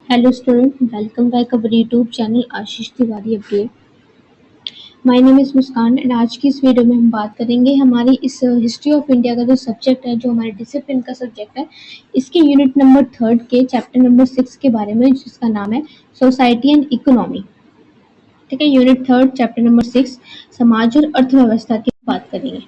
Hello student, welcome back our YouTube channel Ashish Tiwari update. My name is Muskan and आज की इस video में हम बात करेंगे हमारी इस हिस्ट्री ऑफ इंडिया का जो सब्जेक्ट है, जो हमारे डिसिप्लिन का सब्जेक्ट है, इसके यूनिट नंबर 3 के चैप्टर नंबर 6 के बारे में, जिसका नाम है सोसाइटी एंड इकोनॉमी। ठीक है, यूनिट 3 चैप्टर नंबर 6 समाज और अर्थव्यवस्था की बात करेंगे।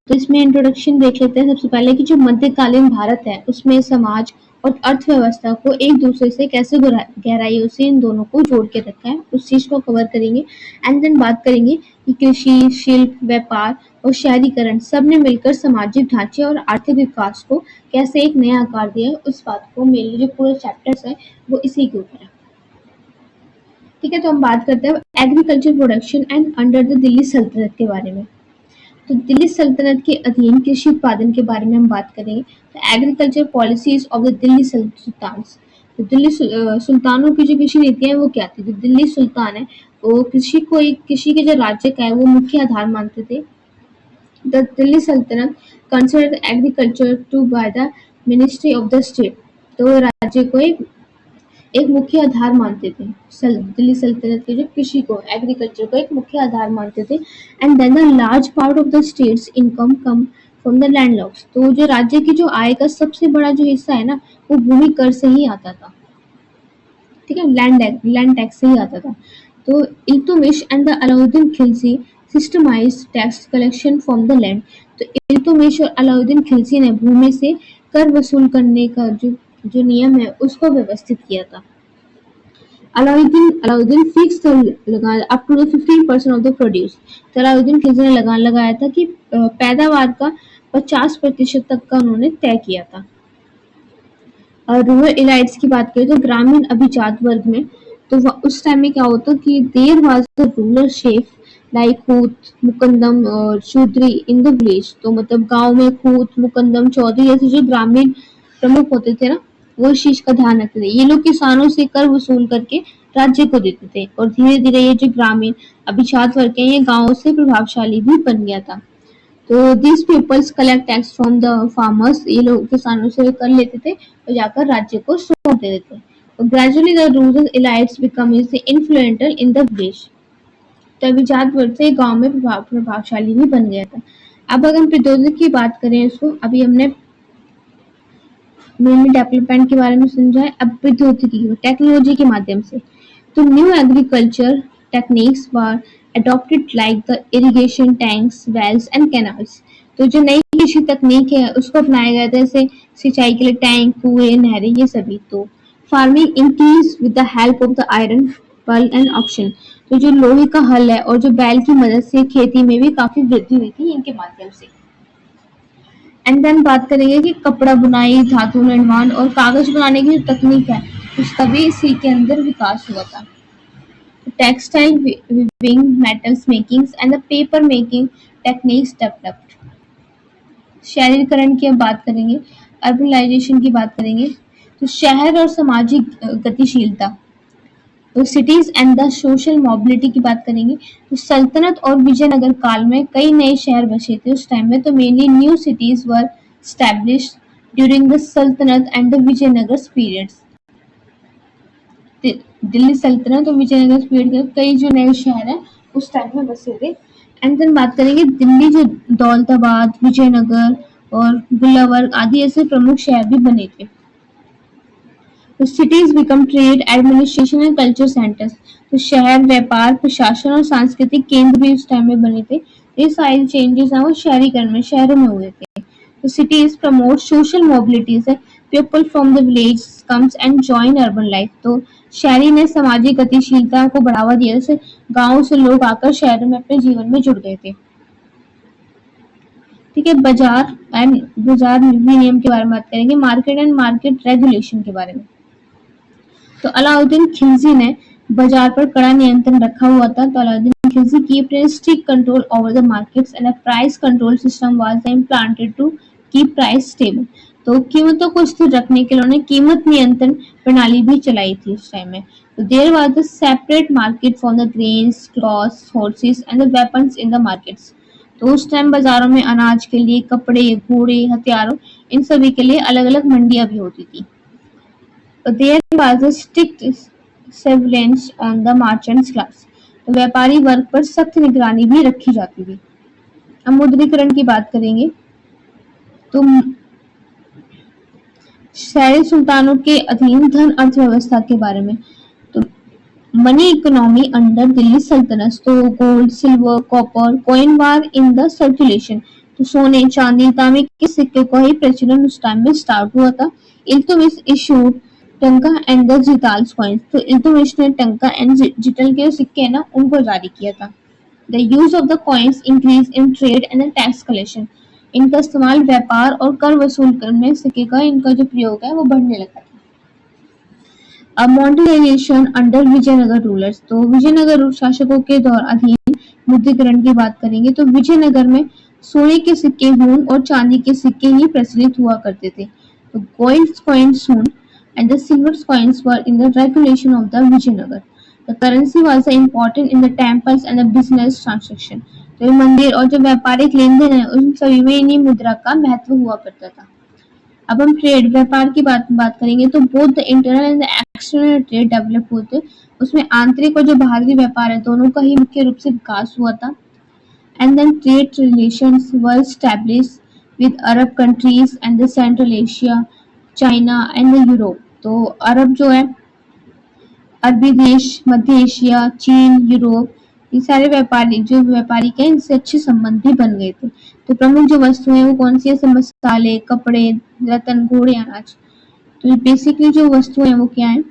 तो इसमें इंट्रोडक्शन देख लेते हैं सबसे पहले कि जो मध्यकालीन भारत है उसमें समाज और अर्थव्यवस्था को एक दूसरे से कैसे गहराइयों से इन दोनों को जोड़ के रखा है, उस चीज को कवर करेंगे। एंड देन बात करेंगे कि कृषि, शिल्प, व्यापार और शहरीकरण सब ने मिलकर सामाजिक ढांचे और आर्थिक विकास को कैसे एक नया आकार दिया है, उस बात को मेनली जो पूरे चैप्टर्स है वो इसी के ऊपर है। ठीक है, तो हम बात करते हैं agriculture production and under the Delhi सल्तनत के बारे में। तो दिल्ली सल्तनत के अधीन कृषि उत्पादन के बारे में हम बात करेंगे। तो agriculture policies of the Delhi sultans. तो दिल्ली सुल्तानों की जो कृषि नीतियां हैं वो क्या थी? तो दिल्ली सुल्तान है वो कृषि के जो राज्य का है वो मुख्य आधार मानते थे। द दिल्ली सल्तनत considered agriculture to by the ministry of the state. तो राज्य को एक मुख्य आधार मानते थे। दिल्ली सल्तनत के जो कृषि को, एग्रीकल्चर को एक मुख्य आधार मानते थे। And then the large part of the states income come from the landlords. तो जो राज्य की जो आय का सबसे बड़ा जो हिस्सा है ना, वो भूमि कर से ही आता था। ठीक है, लैंड टैक्स से ही आता था। तो Iltutmish and the Alauddin Khilji systematised tax collection from the land. तो इल्तुमिश और अलाउद्दीन खिलजी ने भूमि से कर वसूल करने का जो नियम है उसको व्यवस्थित किया था। अलाउद्दीन फिक्स लगा up to 15% of the produce. तो अलाउद्दीन खिलजी ने लगाया था कि पैदावार का 50% तक का उन्होंने तय किया था। और रूरल इलाइट्स की बात करें तो ग्रामीण अभिजात वर्ग में, तो उस टाइम में क्या होता कि there was the rural chef like खूत, मुकंदम और चौधरी इन द विलेज। तो मतलब गांव में खूत, मुकंदम, चौधरी जैसे जो ग्रामीण प्रमुख होते थे ना, वो इस चीज का ध्यान रखते थे। ये लोग किसानों से कर वसूल करके राज्य को देते थे और धीरे धीरे ये जो ग्रामीण अभिजात वर्ग है ये गाँव से प्रभावशाली भी बन गया था। तो this peoples collect tax from the farmers. ये लोग किसानों से कर लेते थे और जाकर राज्य को सौंप देते थे। और gradually the rural elites become influential in the village. तो अभिजात वर्ग से गांव में प्रभावशाली भी बन गया था। अब अगर हम प्रौद्योगिकी की बात करें, इसको अभी हमने मेनली डेवलपमेंट के बारे में समझा है। अब प्रौद्योगिकी टेक्नोलॉजी के माध्यम से, तो new agriculture techniques were adopted like the irrigation tanks, wells and canals। तो जो नई कृषि तकनीक है उसको अपनाया गया था, जैसे सिंचाई के लिए टैंक, कुएं, नहरें, ये सभी। तो farming increase with the help of the iron बल एंड ऑक्शन। तो जो लोहे का हल है और जो बैल की मदद से खेती में भी काफी वृद्धि हुई थी इनके माध्यम से। एंड देन बात करेंगे कि कपड़ा बुनाई, धातु निर्माण और कागज बनाने की जो तकनीक है उसका भी इसी के अंदर विकास हुआ था। Textile weaving, metals making and the paper making techniques developed। शहरीकरण की अब बात करेंगे, अर्बनाइजेशन की बात करेंगे। तो शहर और सामाजिक गतिशीलता, तो cities and the social mobility की बात करेंगे। तो सल्तनत और विजयनगर काल में कई नए शहर बसे थे उस टाइम में। तो mainly new cities were established during the सल्तनत and the Vijayanagar periods. Delhi सल्तनत और विजयनगर पीरियड के कई जो नए शहर हैं उस टाइम में बसे थे। एंड देन बात करेंगे दिल्ली जो दौलताबाद, विजयनगर और गुलाबर्ग आदि ऐसे प्रमुख शहर भी बने थे। तो cities become trade, administration and culture centres. तो शहर व्यापार, प्रशासन और सांस्कृतिक केंद्र भी उस टाइम में बने थे। ये सारे चेंजेस हैं वो शहरीकरण में, शहरों में हुए थे। तो cities promote social mobilities है, people from the village comes and join urban life। तो शहरी ने सामाजिक गतिशीलता को बढ़ावा दिया, जैसे गांव से लोग आकर शहरों में अपने जीवन में जुड़ गए थे। ठीक है, बाजार नियम के बारे में बात करेंगे, मार्केट एंड मार्केट रेगुलेशन के बारे में। तो अलाउद्दीन खिलजी ने बाजार पर कड़ा नियंत्रण रखा हुआ था। तो Alauddin Khilji keep strict control over the markets and a price control system was implanted to keep price stable. तो कीमतों को स्थिर रखने के लिए उन्होंने कीमत नियंत्रण प्रणाली भी चलाई थी उस टाइम में। तो there was the separate market for the grains, clothes, horses and the weapons in the markets. तो उस टाइम बाजारों में अनाज के लिए, कपड़े, घोड़े, हथियारों, इन सभी के लिए अलग अलग मंडियां भी होती थी। There was a strict surveillance on the merchants class. तो व्यापारी वर्ग पर सख्त निगरानी भी रखी जाती थी। अब मुद्रीकरण की बात करेंगे तो शहरी सुल्तानों के अधीन धन अर्थव्यवस्था के बारे में। तो मनी इकोनॉमी अंडर दिल्ली सल्तनत, तो gold, silver, copper, coin war in the circulation. तो सोने, चांदी, तांबे के सिक्के का ही प्रचलन उस टाइम में स्टार्ट हुआ था। इल्तुतमिश इशूड टंका एंड द जिताल कॉइन्स। तो इल्तुतमिश ने टंका एंड जिटल के सिक्के है ना उनको जारी किया था। The use of the coins increase in trade and tax collection. इनका इस्तेमाल व्यापार और कर वसूल करने सिक्के का इनका जो प्रयोग है वो बढ़ने लगा था। अब मॉडर्नाइजेशन अंडर विजयनगर रूलर्स। तो विजयनगर शासकों के दौर अधीन मुद्रीकरण की बात करेंगे तो विजयनगर में सोने के सिक्के, खून और चांदी के सिक्के ही प्रचलित हुआ करते थे। तो gold coins soon and the silver coins were in the regulation of the Vijayanagar. The currency was important in the temples and the business transaction. तो मंदिर और जो व्यापारिक लेन देन है उन सभी में इन्हीं मुद्रा का महत्व हुआ करता था। अब हम ट्रेड व्यापार की बात करेंगे तो both the internal and the external trade develop होते। उसमें आंतरिक और जो बाहरी व्यापार है दोनों का ही मुख्य रूप से विकास हुआ था। And then trade relations were established with Arab countries and the central Asia, China and the Europe. तो अरब जो है, अरबी देश, मध्य एशिया, चीन, यूरोप, ये सारे व्यापारी के इनसे अच्छे संबंध भी बन गए थे। तो प्रमुख जो वस्तुएं वो कौन सी है, जैसे मसाले, कपड़े, रत्न, घोड़े, अनाज। तो बेसिकली जो वस्तुएं हैं वो क्या है,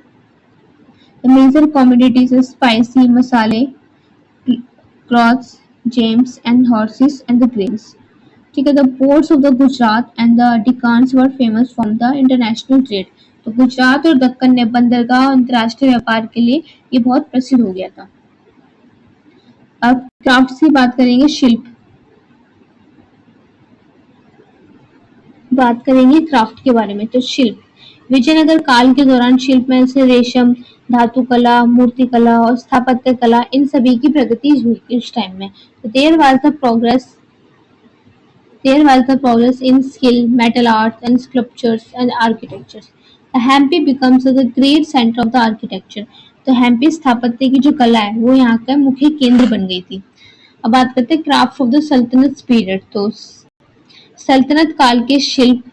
मेजर कॉमोडिटीज स्पाइसी, मसाले, clothes, gems and horses and the grains. ठीक है। The ports of the Gujarat and the Deccans were famous from the international trade. तो गुजरात और दक्कन ने बंदरगाह अंतर्राष्ट्रीय व्यापार के लिए ये बहुत प्रसिद्ध हो गया था। अब क्राफ्ट की बात करेंगे, शिल्प बात करेंगे क्राफ्ट के बारे में। तो शिल्प विजयनगर काल के दौरान शिल्प में से रेशम, धातु कला, मूर्ति कला और स्थापत्य कला इन सभी की प्रगति हुई इस टाइम में। तो There was the progress in skill, metal arts and sculptures and architecture. The Hampi becomes the great center of the architecture. तो हैम्पी स्थापत्य की जो कला है वो यहाँ का मुख्य केंद्र बन गई थी। अब बात करते हैं क्राफ्ट ऑफ द सल्तनत पीरियड। तो सल्तनत काल के शिल्प,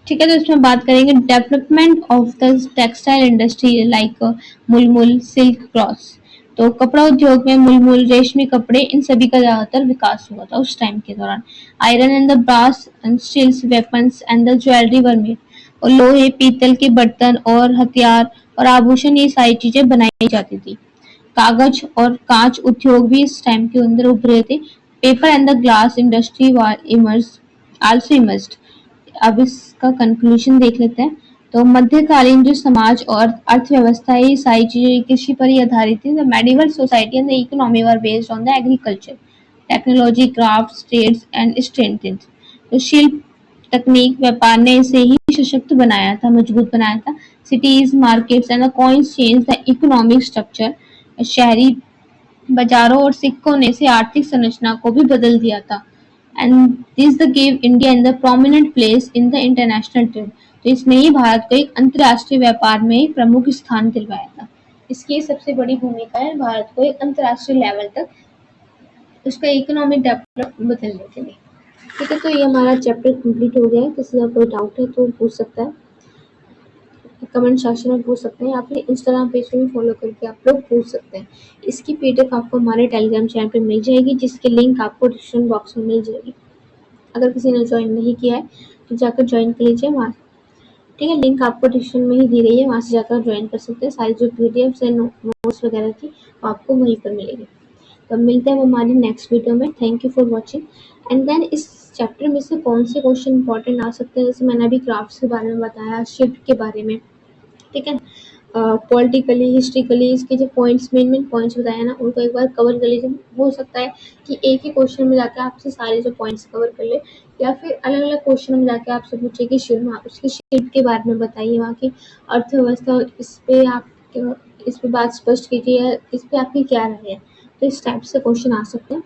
ठीक है। तो इसमें बात करेंगे development of the textile industry like mulmul, silk, cross. तो कपड़ा उद्योग में मुलमुल, रेशमी कपड़े, इन सभी का ज्यादातर विकास हुआ था उस टाइम के दौरान। Iron and the brass and steels weapons and the jewellery were made. और लोहे, पीतल के बर्तन और हथियार और आभूषण, ये सारी चीजें बनाई जाती थी। कागज और कांच उद्योग भी इस टाइम के अंदर उभरे थे। Paper and the glass industry also emerged. अब इसका कंक्लूजन देख लेते हैं। तो मध्यकालीन जो समाज और अर्थव्यवस्था है ये सारी चीजें कृषि पर ही आधारित थी। The medieval society and the economy were based on the agriculture, technology, crafts, trades and strength. तो शिल्प, तकनीक, व्यापार ने इसे ही सशक्त बनाया था, मजबूत बनाया था। Cities, markets and the coins change the economic structure. शहरी बाजारों और सिक्कों ने इसे आर्थिक संरचना को भी बदल दिया था। And this the gave India in the prominent place in the international trade. तो इसने ही भारत को एक अंतर्राष्ट्रीय व्यापार में प्रमुख स्थान दिलवाया था। इसकी सबसे बड़ी भूमिका है भारत को एक अंतर्राष्ट्रीय लेवल तक उसका इकोनॉमिक डेवलप बदलने के लिए। ठीक है। तो ये हमारा चैप्टर कंप्लीट हो गया है। किसी का कोई डाउट है तो पूछ सकता है, कमेंट सेक्शन में पूछ सकते हैं या फिर इंस्टाग्राम पेज पे भी फॉलो करके आप लोग पूछ सकते हैं। इसकी पीडीएफ आपको हमारे टेलीग्राम चैनल पे मिल जाएगी जिसकी लिंक आपको डिस्क्रिप्शन बॉक्स में मिल जाएगी। अगर किसी ने ज्वाइन नहीं किया है तो जाकर ज्वाइन कर लीजिए वहाँ। ठीक है। लिंक आपको डिस्क्रिप्शन में ही दी रही है, वहाँ से जाकर ज्वाइन कर सकते हैं। सारी जो पीडीएफ है नोट्स वगैरह की वो आपको वहीं पर मिलेगी। तो मिलते हैं हमारी नेक्स्ट वीडियो में। Thank you for watching. And then इस चैप्टर में से कौन से क्वेश्चन इंपॉर्टेंट आ सकते हैं, जैसे मैंने अभी क्राफ्ट्स के बारे में बताया, शिफ्ट के बारे में, ठीक है, पॉलिटिकली, हिस्ट्रिकली, इसके जो पॉइंट्स, मेन पॉइंट्स बताया ना उनको एक बार कवर कर लीजिए। हो सकता है कि एक ही क्वेश्चन में जाके आपसे सारे जो पॉइंट्स कवर कर ले, या फिर अलग अलग क्वेश्चन में जाके आपसे पूछे कि उसकी शिफ्ट के बारे में बताइए, वहाँ की अर्थव्यवस्था, इस पे बात स्पष्ट कीजिए, इस पे आपकी क्या राय है। तो इस टाइप से क्वेश्चन आ सकते हैं।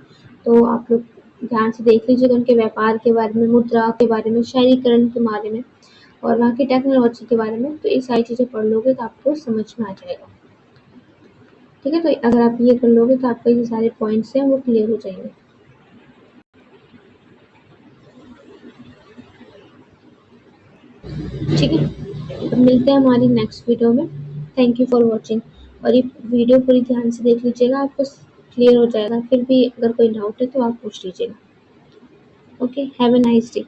तो आप लोग ध्यान से देख लीजिएगा, उनके व्यापार के बारे में, मुद्रा के बारे में, शहरीकरण के बारे में। और वहाँ की टेक्नोलॉजी के बारे में, तो ये सारी चीज़ें पढ़ लोगे तो आपको समझ में आ जाएगा। ठीक है, तो अगर आप ये कर लोगे तो आपके ये सारे पॉइंट्स हैं वो क्लियर हो जाएंगे। ठीक है, अब मिलते हैं हमारी नेक्स्ट वीडियो में। Thank you for watching. और ये वीडियो पूरी ध्यान से देख लीजिएगा, आपको क्लियर हो जाएगा। फिर भी अगर कोई डाउट है तो आप पूछ लीजिएगा। Okay, have a nice day.